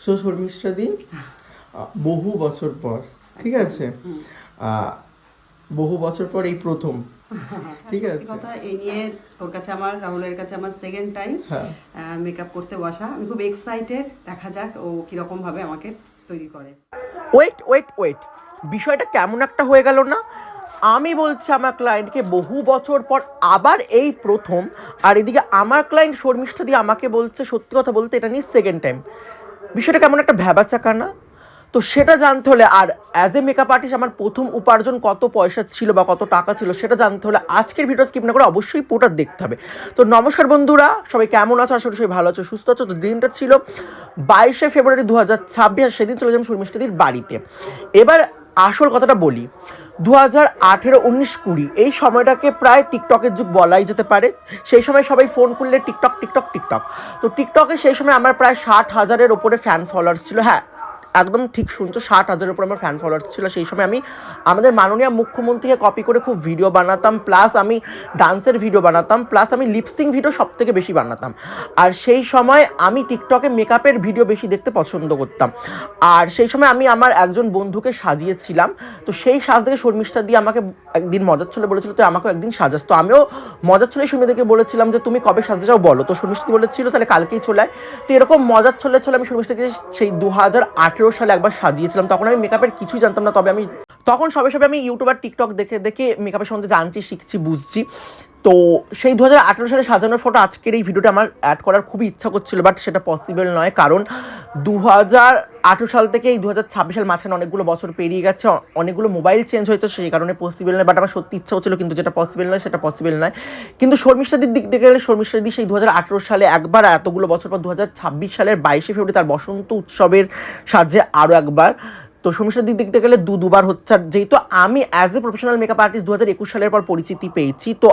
শর্মিষ্ঠা দি বহু বছর পর, ঠিক আছে, বহু বছর পর এই প্রথম, ঠিক আছে। কথা এই নিয়ে তোর কাছে আমার, রাহুলের কাছে আমার সেকেন্ড টাইম মেকআপ করতে বসা। আমি খুব এক্সাইটেড, দেখা যাক ও কিরকম ভাবে আমাকে তৈরি করে। ওয়েট, বিষয়টা কেমন একটা হয়ে গেল না? আমি বলছি আমার ক্লায়েন্টকে বহু বছর পর আবার এই প্রথম, আর এদিকে আমার ক্লায়েন্ট শর্মিষ্ঠা দিয়ে আমাকে বলছে সত্যি কথা বলতে এটা নিয়ে সেকেন্ড টাইম। বিষয়টা কেমন একটা ভ্যাবাচাকা না? তো সেটা জানতে হলে, আর অ্যাজ এ মেকআপ আর্টিস্ট আমার প্রথম উপার্জন কত পয়সা ছিল বা কত টাকা ছিল সেটা জানতে হলে আজকের ভিডিও স্কিপ না করে অবশ্যই পুরোটা দেখতে হবে। তো নমস্কার বন্ধুরা, সবাই কেমন আছো? আশা করি সবাই ভালো আছো, সুস্থ আছো। তো দিনটা ছিল 22শে ফেব্রুয়ারি 2026, সেদিন চলে যালাম শর্মিষ্ঠাদির বাড়িতে। এবার আসল কথাটা বলি, 2018, 19, 20 এই সময়টাকে প্রায় টিকটকের যুগ বলাই যেতে পারে। সেই সময় সবাই ফোন করলে টিকটক। তো টিকটকে সেই সময় আমার প্রায় 60,000-এর ওপরে ফ্যান ফলোয়ার্স ছিল। হ্যাঁ, একদম ঠিক শুনছো, 60,000-এর উপর আমার ফ্যান ফলোয়ার্স ছিল। সেই সময় আমি আমাদের মাননীয় মুখ্যমন্ত্রীকে কপি করে খুব ভিডিও বানাতাম, প্লাস আমি ডান্সের ভিডিও বানাতাম, প্লাস আমি লিপসিং ভিডিও সব থেকে বেশি বানাতাম। আর সেই সময় আমি টিকটকে মেকআপের ভিডিও বেশি দেখতে পছন্দ করতাম। আর সেই সময় আমি আমার একজন বন্ধুকে সাজিয়েছিলাম। তো সেই সাজ দেখে শর্মিষ্ঠা দিয়ে আমাকে একদিন মজার ছলে বলেছিল তুই আমাকেও একদিন সাজাস। তো আমিও মজার ছলে শর্মিষ্ঠাকে বলেছিলাম যে তুমি কবে সাজতে চাও বলো। তো শর্মিষ্ঠা বলেছিল তাহলে কালকেই চলে আয়। তো এরকম মজার ছলে আমি শর্মিষ্ঠাকে সেই 2018 সালে একবার সাজিয়েছিলাম। তখন আমি মেকআপের কিছুই জানতাম না, তবে আমি তখন সবে আমি ইউটিউব আর টিকটক দেখে মেকআপের সম্বন্ধে জানছি, শিখছি, বুঝছি। তো সেই 2018 সালে সাজানোর ফটো আজকের এই ভিডিওটা আমার অ্যাড করার খুবই ইচ্ছা করছিল, বাট সেটা পসিবল নয়, কারণ 2018 সাল থেকে এই 2026 সাল মাঝখানে অনেকগুলো বছর পেরিয়ে গেছে, অনেকগুলো মোবাইল চেঞ্জ হয়েছে, সেই কারণে পসিবল নয়। বাট আমার সত্যি ইচ্ছা হচ্ছিল, কিন্তু যেটা পসিবল নয় সেটা পসিবল নয়। কিন্তু শর্মিষ্ঠাদির দিক দেখে গেলে শর্মিষ্ঠাদি সেই 2018 সালে একবার, এতগুলো বছর পর 2026 সালের 22শে ফেব্রুয়ারি তার বসন্ত উৎসবের সাজে আরও একবার। তো শর্মিষ্ঠার দিক দেখতে গেলে দুবার হচ্ছে। আর যেহেতু আমি as a professional makeup artist 2021 সালের পর পরিচিতি পেয়েছি, তো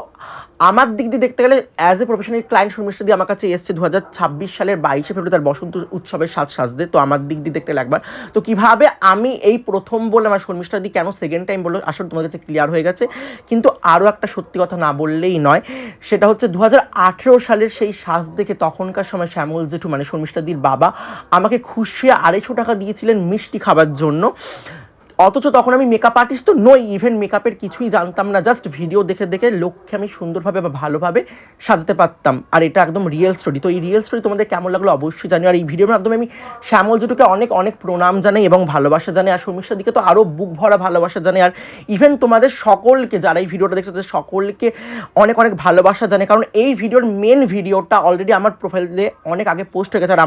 আমার দিক দিয়ে দেখতে গেলে as a professional client Sharmishtha দিয়ে আমার কাছে এসছে 2026 সালের 22শে ফেব্রুয়ারি তার বসন্ত উৎসবের সাজতে। তো আমার দিক দিয়ে দেখতে একবার, তো কিভাবে আমি এই প্রথম বলে আমার শর্মিষ্ঠা দিয়ে কেন সেকেন্ড টাইম বললো আসলে তোমার কাছে ক্লিয়ার হয়ে গেছে। কিন্তু আরও একটা সত্যি কথা না বললেই নয়, সেটা হচ্ছে 2018 সালের সেই সাজ দেখে তখনকার সময় শ্যামল জেঠু মানে শর্মিষ্ঠা দির বাবা আমাকে খুশি 250 টাকা দিয়েছিলেন মিষ্টি খাবার জন্য। অথচ তখন আমি মেকআপ আর্টিস্ট তো নই, ইভেন মেকআপের কিছুই জানতাম না, জাস্ট ভিডিও দেখে লোককে আমি সুন্দরভাবে বা ভালোভাবে সাজাতে পারতাম। আর এটা একদম রিয়েল স্টোরি। তো এই রিয়েল স্টোরি তোমাদের কেমন লাগলো অবশ্যই জানি। আর এই ভিডিওর মাধ্যমে আমি শ্যামল জেঠুকে অনেক প্রণাম জানাই এবং ভালোবাসা জানাই। আর শর্মিষ্ঠার দিকে তো আরও বুক ভরা ভালোবাসা জানাই। আর ইভেন তোমাদের সকলকে যারা এই ভিডিওটা দেখছে তাদের সকলকে অনেক ভালোবাসা জানাই, কারণ এই ভিডিওর মেন ভিডিওটা অলরেডি আমার প্রোফাইলে অনেক আগে পোস্ট হয়ে গেছে। আর